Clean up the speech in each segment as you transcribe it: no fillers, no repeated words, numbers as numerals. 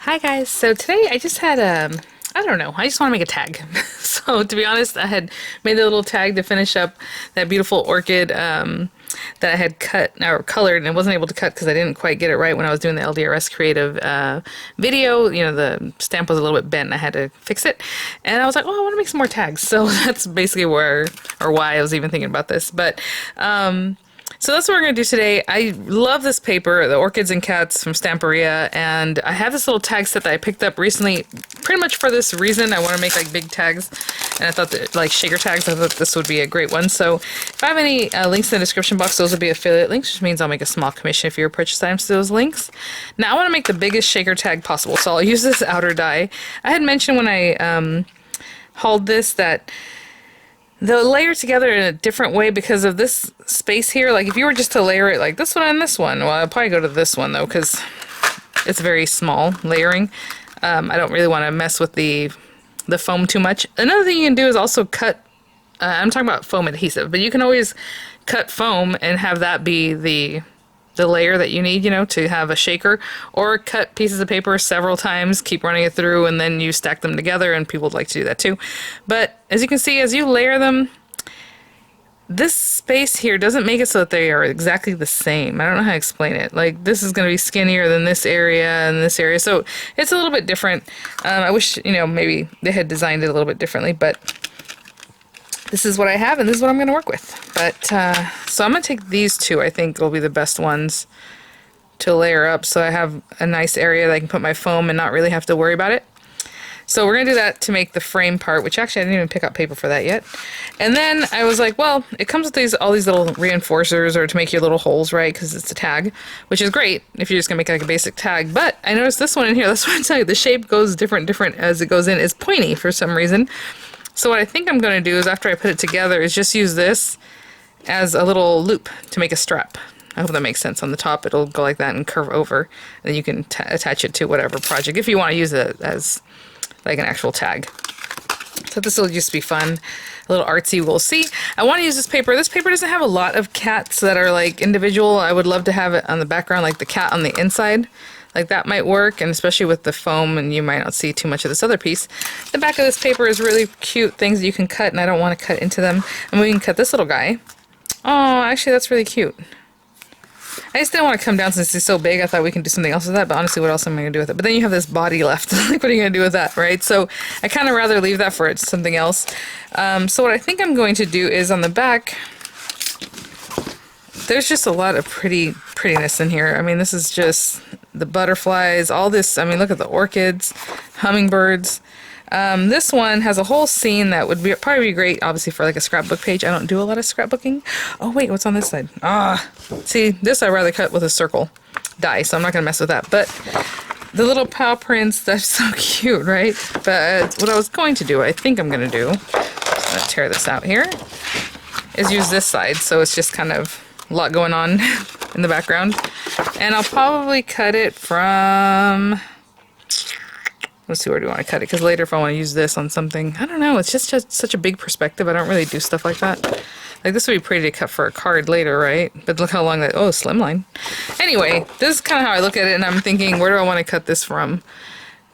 Hi guys, so today I just had I don't know, I just want to make a tag. So to be honest, I had made a little tag to finish up that beautiful orchid that I had cut or colored and I wasn't able to cut because I didn't quite get it right when I was doing the LDRS creative video. You know, the stamp was a little bit bent and I had to fix it. And I was like, oh, I want to make some more tags. So that's basically where or why I was even thinking about this. But so that's what we're going to do today. I love this paper, the Orchids and Cats from Stamperia, and I have this little tag set that I picked up recently pretty much for this reason. I want to make like big tags, and I thought that like shaker tags, I thought this would be a great one. So if I have any links in the description box, those will be affiliate links, which means I'll make a small commission if you purchase items to those links. Now I want to make the biggest shaker tag possible, so I'll use this outer die. I had mentioned when I hauled this that they'll layer together in a different way because of this space here. Like if you were just to layer it like this one and this one, well, I'd probably go to this one though because it's very small layering. I don't really want to mess with the foam too much. Another thing you can do is also cut, I'm talking about foam adhesive, but you can always cut foam and have that be the layer that you need, you know, to have a shaker, or cut pieces of paper several times, keep running it through, and then you stack them together, and people would like to do that too. But as you can see, as you layer them, this space here doesn't make it so that they are exactly the same. I don't know how to explain it. Like this is going to be skinnier than this area and this area, so it's a little bit different. I wish, you know, maybe they had designed it a little bit differently, but this is what I have, and this is what I'm going to work with. But, so I'm going to take these two, I think will be the best ones to layer up, so I have a nice area that I can put my foam and not really have to worry about it. So we're going to do that to make the frame part, which actually I didn't even pick up paper for that yet. And then I was like, well, it comes with all these little reinforcers or to make your little holes, right, because it's a tag, which is great if you're just going to make like a basic tag. But I noticed this one in here, that's what I tell you, the shape goes different as it goes in. It's pointy for some reason. So what I think I'm going to do is after I put it together is just use this as a little loop to make a strap. I hope that makes sense. On the top it'll go like that and curve over, and then you can attach it to whatever project if you want to use it as like an actual tag. So this will just be fun, a little artsy, we'll see. I want to use this paper. This paper doesn't have a lot of cats that are like individual. I would love to have it on the background like the cat on the inside. Like that might work, and especially with the foam, and you might not see too much of this other piece. The back of this paper is really cute things you can cut, and I don't want to cut into them. And we can cut this little guy. Oh, actually that's really cute. I just didn't want to come down since it's so big. I thought we can do something else with that, but honestly, what else am I going to do with it? But then you have this body left. Like, what are you going to do with that, right? So I kind of rather leave that for something else. So what I think I'm going to do is on the back, there's just a lot of prettiness in here. I mean, this is just the butterflies, all this. I mean, look at the orchids, hummingbirds. This one has a whole scene that would probably be great, obviously, for like a scrapbook page. I don't do a lot of scrapbooking. Oh wait, what's on this side? See, this I'd rather cut with a circle die, so I'm not gonna mess with that. But the little paw prints, that's so cute, right? But what I was going to do, I think I'm gonna do, I'm gonna tear this out here, is use this side, so it's just kind of a lot going on in the background. And I'll probably cut it from, let's see, where do I want to cut it? Because later if I want to use this on something, I don't know, it's just such a big perspective. I don't really do stuff like that. Like this would be pretty to cut for a card later, right? But look how long that, oh, slimline. Anyway, this is kind of how I look at it, and I'm thinking, where do I want to cut this from?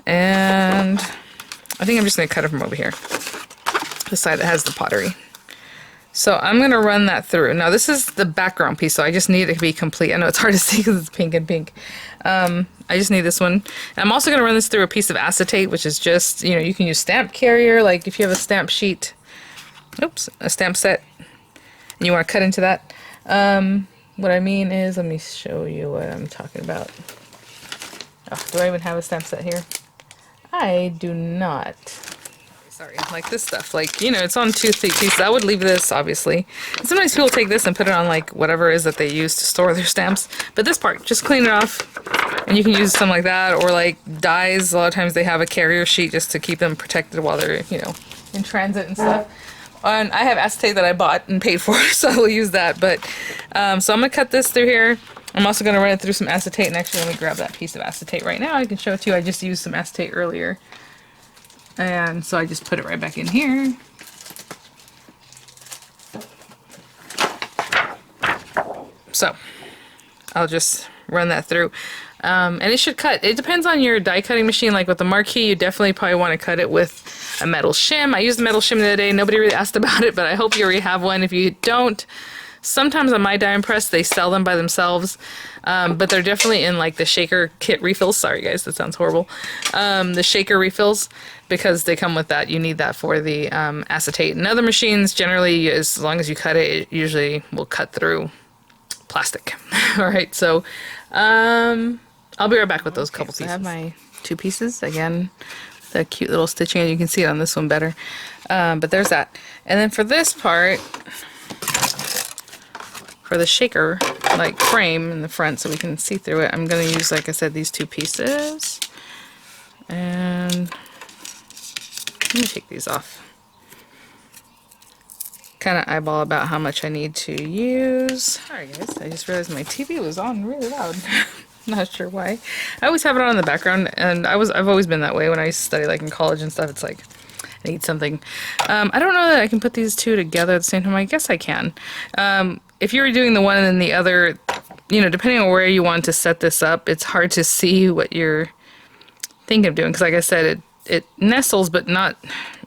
And I think I'm just going to cut it from over here. The side that has the pottery. So I'm going to run that through. Now this is the background piece, so I just need it to be complete. I know it's hard to see because it's pink and pink. I just need this one. And I'm also going to run this through a piece of acetate, which is just, you know, you can use stamp carrier, like if you have a stamp sheet, oops, a stamp set, and you want to cut into that. What I mean is, let me show you what I'm talking about. Oh, do I even have a stamp set here? I do not. Sorry, like this stuff, like, you know, it's on 2 thick pieces. I would leave this, obviously. And sometimes people take this and put it on, like, whatever it is that they use to store their stamps. But this part, just clean it off, and you can use something like that, or, like, dies. A lot of times they have a carrier sheet just to keep them protected while they're, you know, in transit and stuff. And I have acetate that I bought and paid for, so I will use that. But, so I'm going to cut this through here. I'm also going to run it through some acetate, and actually let me grab that piece of acetate right now. I can show it to you. I just used some acetate earlier. And so I just put it right back in here. So I'll just run that through. And it should cut. It depends on your die cutting machine. Like with the marquee, you definitely probably want to cut it with a Metal Shim. I used the Metal Shim the other day. Nobody really asked about it, but I hope you already have one. If you don't, sometimes on my die press they sell them by themselves, but they're definitely in like the shaker kit refills. Sorry guys, that sounds horrible. The shaker refills, because they come with that. You need that for the acetate. And other machines, generally, as long as you cut it, it usually will cut through plastic. All right, so I'll be right back with those couple pieces. I have my 2 pieces again. The cute little stitching, and you can see it on this one better. But there's that. And then for this part, for the shaker like frame in the front so we can see through it, I'm going to use, like I said, these 2 pieces. And let me take these off. Kind of eyeball about how much I need to use. Sorry guys, I just realized my TV was on really loud. Not sure why. I always have it on in the background, and I've always been that way when I study, like in college and stuff. It's like I need something. I don't know that I can put these 2 together at the same time. I guess I can. If you were doing the one and then the other, you know, depending on where you want to set this up, it's hard to see what you're thinking of doing, because like I said, it nestles, but not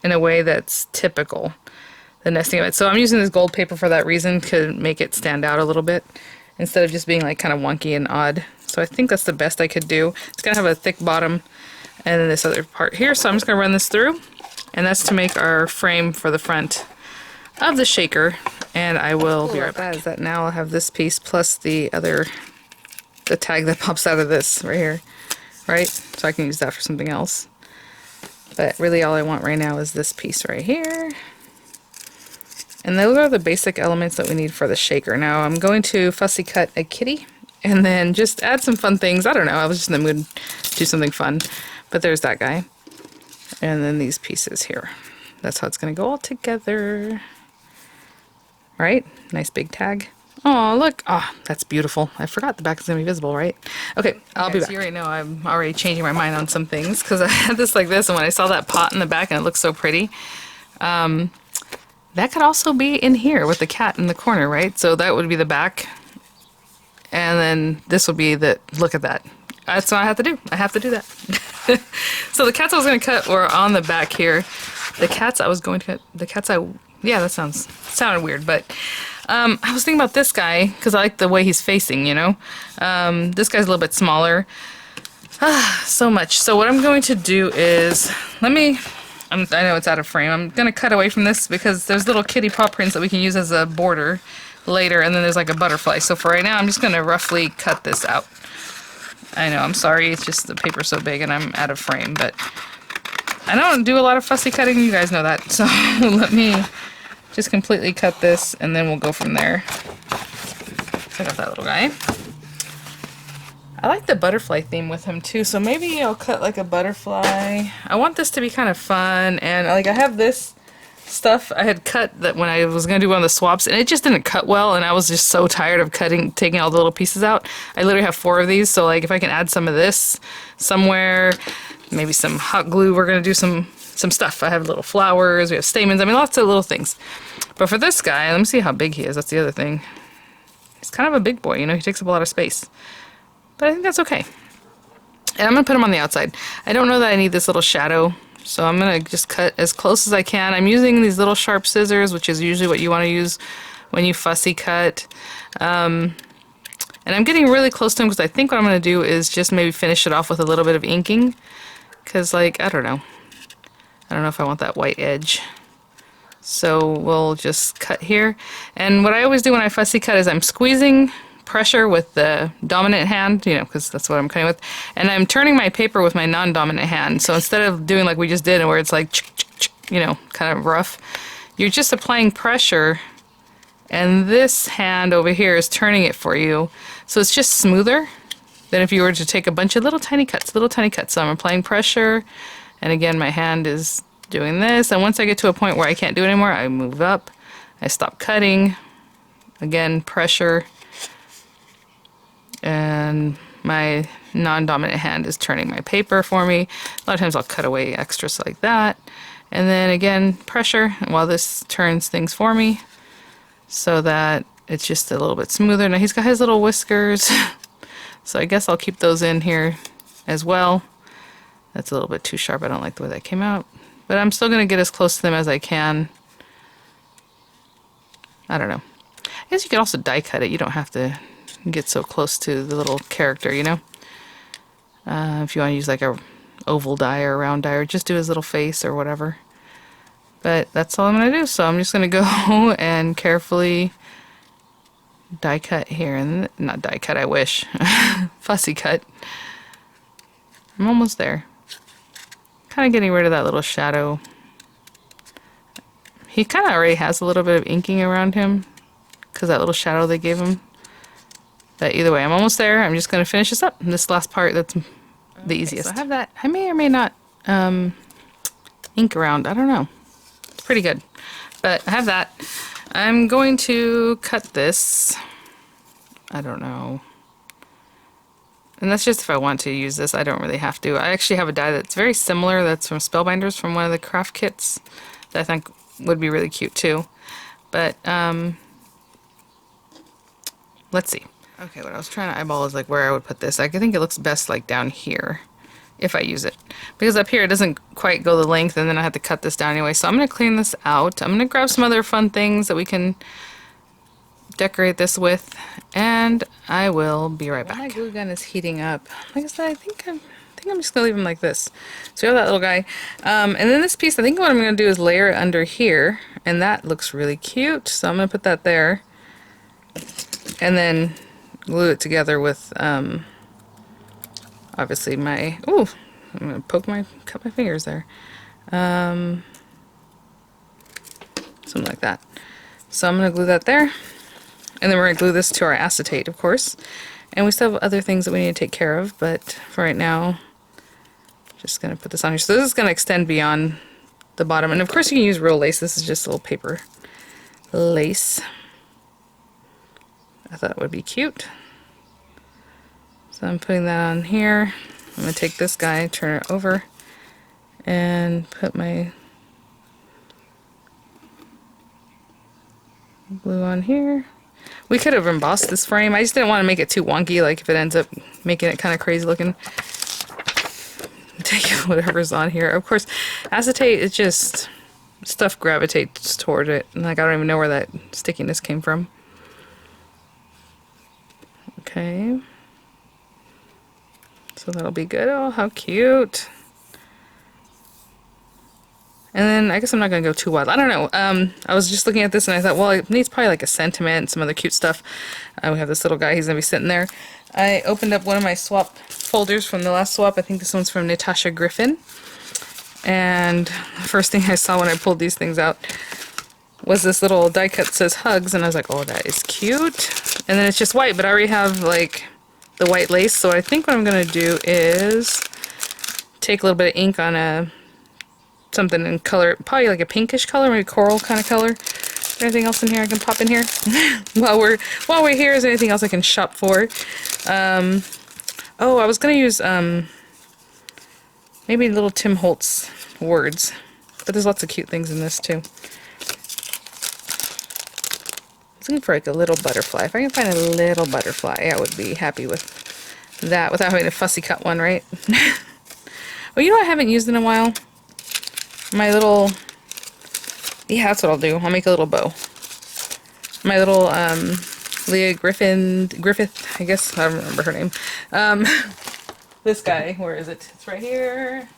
in a way that's typical, the nesting of it. So I'm using this gold paper for that reason, to make it stand out a little bit, instead of just being like kind of wonky and odd. So I think that's the best I could do. It's gonna have a thick bottom, and then this other part here. So I'm just gonna run this through, and that's to make our frame for the front of the shaker. And I will be right back. Is that now I'll have this piece plus the tag that pops out of this right here, right? So I can use that for something else. But really all I want right now is this piece right here. And those are the basic elements that we need for the shaker. Now I'm going to fussy cut a kitty, and then just add some fun things. I don't know, I was just in the mood to do something fun. But there's that guy. And then these pieces here. That's how it's going to go all together. Right? Nice big tag. Oh, look. Oh, that's beautiful. I forgot the back is going to be visible, right? Okay, I'll be back. So you already know I'm already changing my mind on some things, because I had this like this, and when I saw that pot in the back and it looks so pretty, that could also be in here with the cat in the corner, right? So that would be the back. And then this would be the, look at that. That's what I have to do. I have to do that. So the cats I was going to cut were on the back here. The cats I was going to cut, yeah, that sounded weird, but I was thinking about this guy, because I like the way he's facing, you know? This guy's a little bit smaller. So much. So what I'm going to do is, I know it's out of frame. I'm going to cut away from this, because there's little kitty paw prints that we can use as a border later, and then there's like a butterfly. So for right now, I'm just going to roughly cut this out. I know, I'm sorry, it's just the paper's so big and I'm out of frame, but I don't do a lot of fussy cutting, you guys know that. So let me just completely cut this, and then we'll go from there. Check out that little guy. I like the butterfly theme with him too, so maybe I'll cut like a butterfly. I want this to be kind of fun, and like I have this stuff I had cut that when I was going to do one of the swaps, and it just didn't cut well, and I was just so tired of taking all the little pieces out. I literally have 4 of these, so like if I can add some of this somewhere, maybe some hot glue, we're going to do some stuff. I have little flowers, we have stamens, I mean lots of little things. But for this guy, let me see how big he is, that's the other thing. He's kind of a big boy, you know, he takes up a lot of space. But I think that's okay. And I'm going to put him on the outside. I don't know that I need this little shadow, so I'm going to just cut as close as I can. I'm using these little sharp scissors, which is usually what you want to use when you fussy cut. And I'm getting really close to him, because I think what I'm going to do is just maybe finish it off with a little bit of inking. Because, like, I don't know if I want that white edge. So we'll just cut here. And what I always do when I fussy cut is I'm squeezing pressure with the dominant hand, you know, because that's what I'm cutting with, and I'm turning my paper with my non-dominant hand. So instead of doing like we just did, where it's like, you know, kind of rough, you're just applying pressure, and this hand over here is turning it for you. So it's just smoother than if you were to take a bunch of little tiny cuts. So I'm applying pressure, and again, my hand is doing this, and once I get to a point where I can't do it anymore, I move up, I stop cutting, again, pressure, and my non-dominant hand is turning my paper for me. A lot of times I'll cut away extras like that, and then again pressure while this turns things for me, so that it's just a little bit smoother. Now he's got his little whiskers, So I guess I'll keep those in here as well. That's a little bit too sharp. I don't like the way that came out. But I'm still going to get as close to them as I can. I don't know. I guess you could also die cut it. You don't have to get so close to the little character, you know? If you want to use like a oval die or a round die, or just do his little face or whatever. But that's all I'm going to do. So I'm just going to go and carefully die cut here. And not die cut, I wish. Fussy cut. I'm almost there. Kind of getting rid of that little shadow. He kind of already has a little bit of inking around him because that little shadow they gave him. But either way, I'm almost there. I'm just going to finish this up. This last part, that's the easiest. So I have that. I may or may not ink around. I don't know. It's pretty good. But I have that. I'm going to cut this. I don't know. And that's just if I want to use this. I don't really have to. I actually have a die that's very similar. That's from Spellbinders, from one of the craft kits that I think would be really cute too. But let's see. Okay, what I was trying to eyeball is like where I would put this. I think it looks best like down here if I use it. Because up here it doesn't quite go the length, and then I have to cut this down anyway. So I'm going to clean this out. I'm going to grab some other fun things that we can decorate this with, and I will be right back. My glue gun is heating up. Like I said, I think I'm just gonna leave him like this. So you have that little guy, and then this piece. I think what I'm gonna do is layer it under here, and that looks really cute. So I'm gonna put that there, and then glue it together with obviously my. Ooh, I'm gonna cut my fingers there. Something like that. So I'm gonna glue that there. And then we're going to glue this to our acetate, of course. And we still have other things that we need to take care of, but for right now, just going to put this on here. So this is going to extend beyond the bottom. And of course you can use real lace. This is just a little paper lace. I thought it would be cute. So I'm putting that on here. I'm going to take this guy, turn it over, and put my glue on here. We could have embossed this frame. I just didn't want to make it too wonky, like if it ends up making it kind of crazy looking. Take whatever's on here. Of course, acetate is just stuff gravitates toward it. And like I don't even know where that stickiness came from. Okay. So that'll be good. Oh, how cute. And then I guess I'm not going to go too wild. I don't know. I was just looking at this and I thought, well, it needs probably like a sentiment, some other cute stuff. We have this little guy. He's going to be sitting there. I opened up one of my swap folders from the last swap. I think this one's from Natasha Griffin. And the first thing I saw when I pulled these things out was this little die cut that says hugs. And I was like, oh, that is cute. And then it's just white, but I already have like the white lace. So I think what I'm going to do is take a little bit of ink on something in color, probably like a pinkish color, maybe coral kind of color. Is there anything else in here I can pop in here? while we're here, is there anything else I can shop for? Oh, I was gonna use maybe little Tim Holtz words, but there's lots of cute things in this too. I was looking for like a little butterfly. If I can find a little butterfly, I would be happy with that without having a fussy cut one, right? Well, you know what I haven't used in a while? My little, yeah, that's what I'll do. I'll make a little bow. My little Leah Griffith, I guess, I don't remember her name. This guy, where is it? It's right here.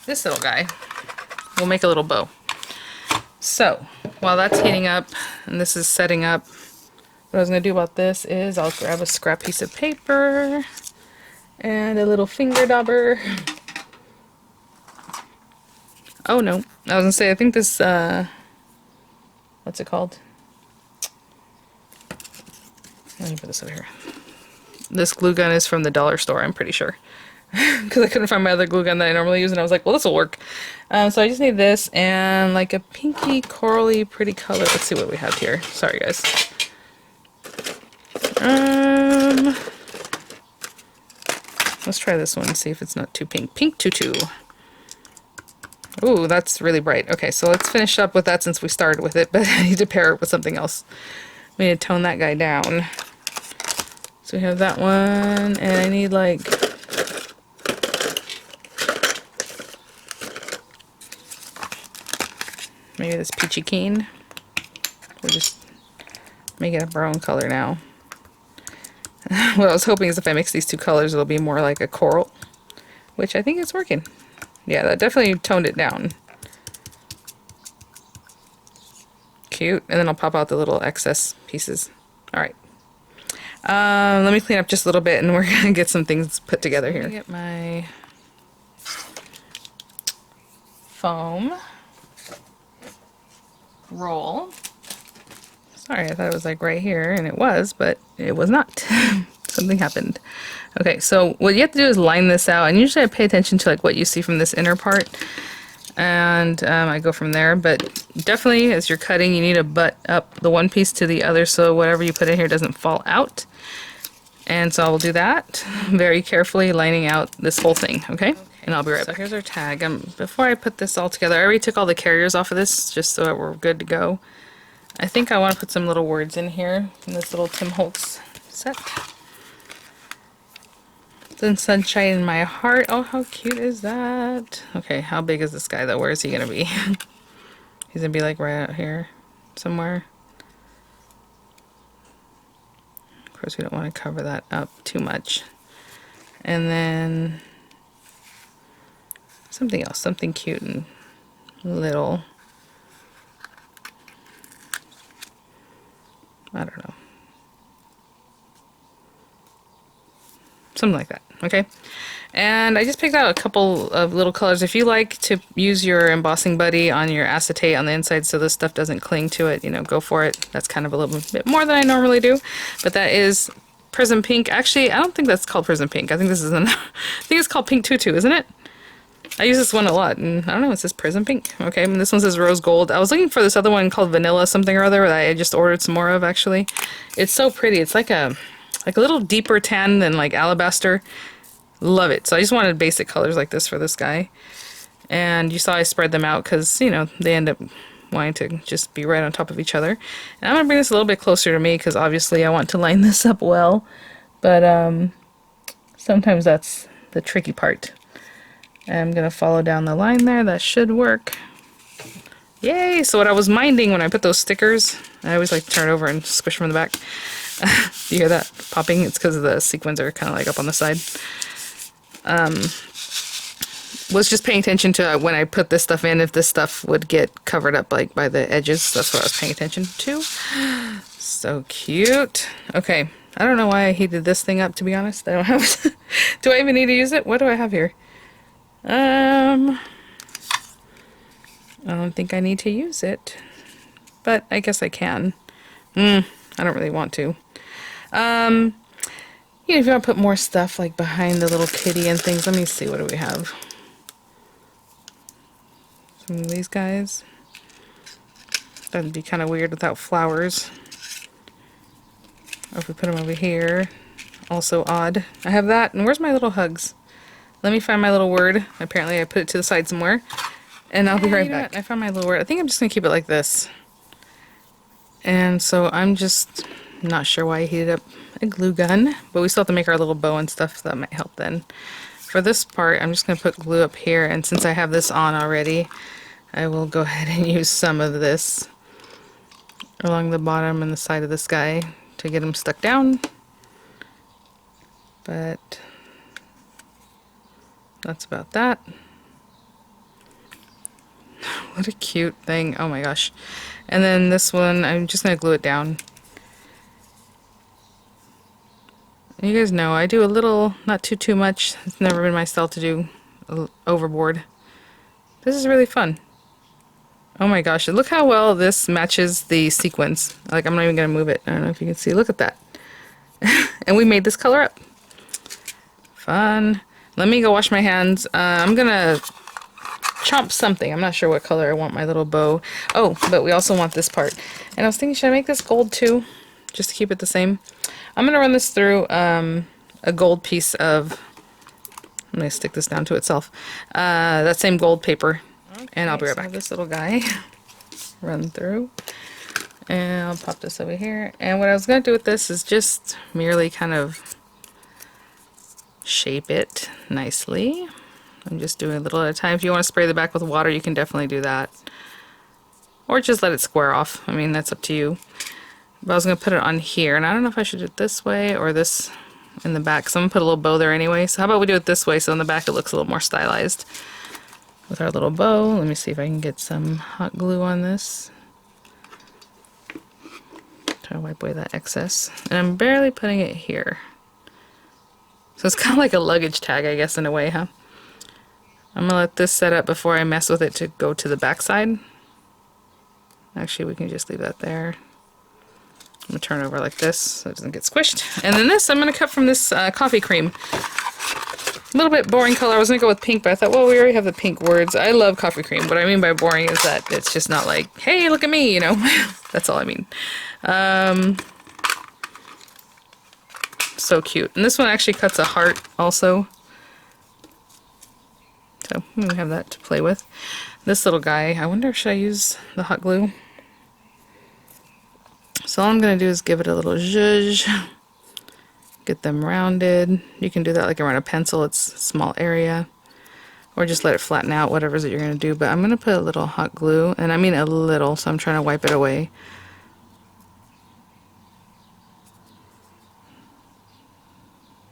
This little guy will make a little bow. So, while that's heating up and this is setting up, what I was going to do about this is I'll grab a scrap piece of paper and a little finger dauber. Oh no, I was gonna say, I think this, what's it called? Let me put this over here. This glue gun is from the dollar store, I'm pretty sure. Because I couldn't find my other glue gun that I normally use, and I was like, well, this will work. So I just need this and like a pinky, corally, pretty color. Let's see what we have here. Sorry, guys. Let's try this one and see if it's not too pink. Pink tutu. Ooh, that's really bright. Okay, so let's finish up with that since we started with it, but I need to pair it with something else. We need to tone that guy down. So we have that one, and I need like maybe this peachy keen. We'll just make it a brown color now. What I was hoping is if I mix these two colors, it'll be more like a coral, which I think is working. Yeah, that definitely toned it down. Cute. And then I'll pop out the little excess pieces. All right. Let me clean up just a little bit and we're gonna get some things put together here. Get my foam roll. Sorry, I thought it was like right here, and it was, but it was not. Something happened. Okay, so what you have to do is line this out, and usually I pay attention to like what you see from this inner part, and I go from there. But definitely, as you're cutting, you need to butt up the one piece to the other so whatever you put in here doesn't fall out. And so I will do that very carefully, lining out this whole thing. Okay, and I'll be right back. Here's our tag. Before I put this all together, I already took all the carriers off of this just so that we're good to go. I think I want to put some little words in here in this little Tim Holtz set. Then Sunshine in My Heart. Oh, how cute is that? Okay, how big is this guy though? Where is he gonna be? He's gonna be like right out here somewhere. Of course, we don't want to cover that up too much. And then something else, something cute and little. I don't know. Something like that, okay? And I just picked out a couple of little colors. If you like to use your embossing buddy on your acetate on the inside so this stuff doesn't cling to it, you know, go for it. That's kind of a little bit more than I normally do. But that is Prism Pink. Actually, I don't think that's called Prism Pink. I think this is I think it's called Pink Tutu, isn't it? I use this one a lot, and I don't know, it says Prism Pink. Okay, and this one says Rose Gold. I was looking for this other one called Vanilla something or other that I just ordered some more of, actually. It's so pretty. It's like a little deeper tan than like alabaster. Love it. So I just wanted basic colors like this for this guy. And you saw I spread them out because, you know, they end up wanting to just be right on top of each other. And I'm going to bring this a little bit closer to me because obviously I want to line this up well. But sometimes that's the tricky part. I'm going to follow down the line there. That should work. Yay! So what I was minding when I put those stickers, I always like to turn it over and squish them in the back. Do you hear that popping? It's because the sequins are kind of like up on the side. Was just paying attention to when I put this stuff in, if this stuff would get covered up like by the edges. That's what I was paying attention to. So cute. Okay, I don't know why I heated this thing up, to be honest. I don't have... Do I even need to use it? What do I have here? I don't think I need to use it, but I guess I can. I don't really want to. You know, if you want to put more stuff like behind the little kitty and things, let me see, what do we have? Some of these guys. That'd be kind of weird without flowers. Or if we put them over here, also odd. I have that, and where's my little hugs? Let me find my little word. Apparently I put it to the side somewhere. And I'll be right back. I found my little word. I think I'm just going to keep it like this. And so I'm just not sure why I heated up a glue gun. But we still have to make our little bow and stuff, so that might help then. For this part, I'm just going to put glue up here. And since I have this on already, I will go ahead and use some of this along the bottom and the side of this guy to get him stuck down. But that's about that. What a cute thing. Oh my gosh. And then this one, I'm just going to glue it down. And you guys know, I do a little, not too much. It's never been my style to do overboard. This is really fun. Oh my gosh, look how well this matches the sequins. Like, I'm not even going to move it. I don't know if you can see. Look at that. And we made this color up. Fun. Let me go wash my hands. I'm going to chomp something. I'm not sure what color I want my little bow. Oh, but we also want this part. And I was thinking, should I make this gold too? Just to keep it the same. I'm going to run this through a gold piece of... I'm going to stick this down to itself. That same gold paper. Okay, and I'll be right back. This little guy run through. And I'll pop this over here. And what I was going to do with this is just merely kind of shape it nicely. I'm just doing a little at a time. If you want to spray the back with water, you can definitely do that. Or just let it square off. I mean, that's up to you. But I was going to put it on here, and I don't know if I should do it this way or this in the back. So I'm going to put a little bow there anyway. So how about we do it this way so in the back it looks a little more stylized. With our little bow, let me see if I can get some hot glue on this. Try to wipe away that excess. And I'm barely putting it here. So it's kind of like a luggage tag, I guess, in a way, huh? I'm going to let this set up before I mess with it to go to the back side. Actually, we can just leave that there. I'm going to turn it over like this so it doesn't get squished. And then this, I'm going to cut from this coffee cream. A little bit boring color. I was going to go with pink, but I thought, well, we already have the pink words. I love coffee cream. What I mean by boring is that it's just not like, hey, look at me, you know. That's all I mean. So cute. And this one actually cuts a heart also. So we have that to play with. This little guy, I wonder, should I use the hot glue? So all I'm going to do is give it a little zhuzh. Get them rounded. You can do that like around a pencil. It's a small area. Or just let it flatten out, whatever it is that you're going to do. But I'm going to put a little hot glue. And I mean a little, so I'm trying to wipe it away.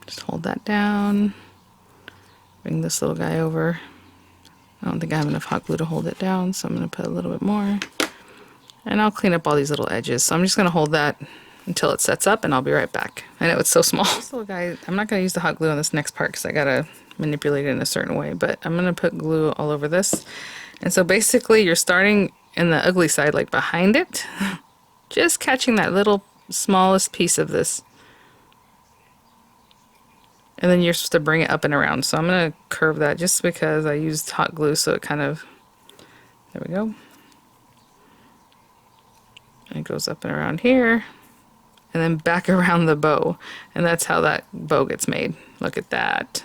Just hold that down. Bring this little guy over. I don't think I have enough hot glue to hold it down, so I'm going to put a little bit more. And I'll clean up all these little edges. So I'm just going to hold that until it sets up, and I'll be right back. I know it's so small. This little guy, I'm not going to use the hot glue on this next part because I got to manipulate it in a certain way, but I'm going to put glue all over this. And so basically you're starting in the ugly side, like behind it, just catching that little smallest piece of this. And then you're supposed to bring it up and around. So I'm going to curve that just because I used hot glue, so it kind of, there we go. And it goes up and around here. And then back around the bow. And that's how that bow gets made. Look at that.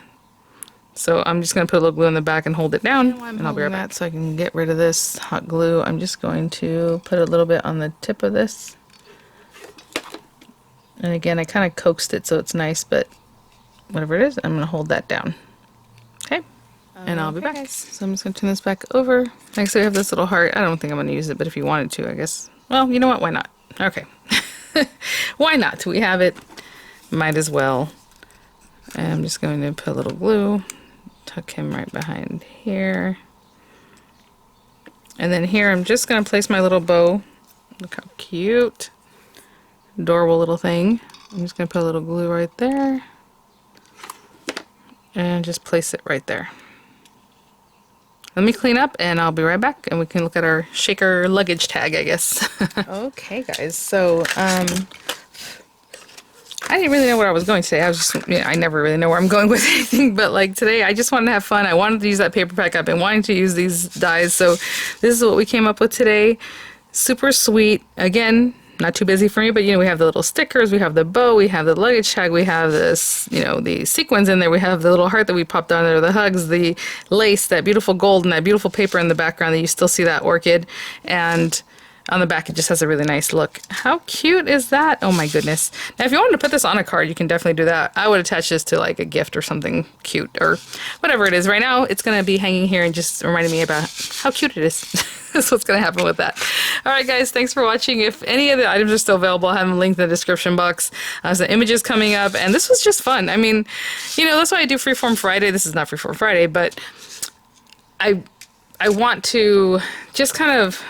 So I'm just going to put a little glue in the back and hold it down. And I'll be right back. So I can get rid of this hot glue, I'm just going to put a little bit on the tip of this. And again, I kind of coaxed it so it's nice, but whatever it is, I'm going to hold that down. Okay, and I'll be back. Guys. So I'm just going to turn this back over. Like I said, I have this little heart. I don't think I'm going to use it, but if you wanted to, I guess. Well, you know what? Why not? Okay. Why not? We have it. Might as well. And I'm just going to put a little glue. Tuck him right behind here. And then here, I'm just going to place my little bow. Look how cute. Adorable little thing. I'm just going to put a little glue right there. And just place it right there. Let me clean up and I'll be right back and we can look at our shaker luggage tag, I guess. Okay guys, so I didn't really know where I was going today. I was just, you know, I never really know where I'm going with anything, but like today I just wanted to have fun. I wanted to use that paper pack. I've been wanting to use these dies, so this is what we came up with today. Super sweet. Again, not too busy for me, but you know, we have the little stickers, we have the bow, we have the luggage tag, we have this, you know, the sequins in there, we have the little heart that we popped on there, the hugs, the lace, that beautiful gold, and that beautiful paper in the background that you still see that orchid, and on the back it just has a really nice look. How cute is that? Oh my goodness. Now if you wanted to put this on a card, you can definitely do that. I would attach this to like a gift or something cute or whatever it is. Right now it's going to be hanging here and just reminding me about how cute it is. That's what's going to happen with that. Alright guys, thanks for watching. If any of the items are still available, I'll have them linked in the description box. Some images coming up, and this was just fun. I mean, you know, that's why I do Freeform Friday. This is not Freeform Friday, but I want to just kind of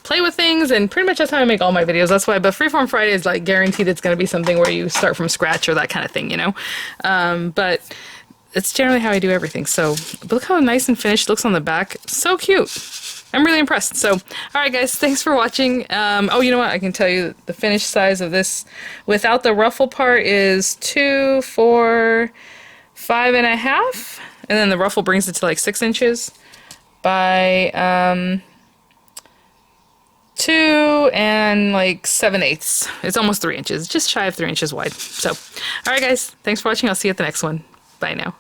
play with things, and pretty much that's how I make all my videos. That's why, but Freeform Friday is like guaranteed it's going to be something where you start from scratch or that kind of thing, you know? But it's generally how I do everything. So look how nice and finished it looks on the back. So cute. I'm really impressed. So, alright guys, thanks for watching. Oh, you know what? I can tell you the finished size of this without the ruffle part is 2, 4, 5.5. And then the ruffle brings it to like 6 inches by 2 and like 7/8. It's almost 3 inches. Just shy of 3 inches wide. So, alright guys, thanks for watching. I'll see you at the next one. Bye now.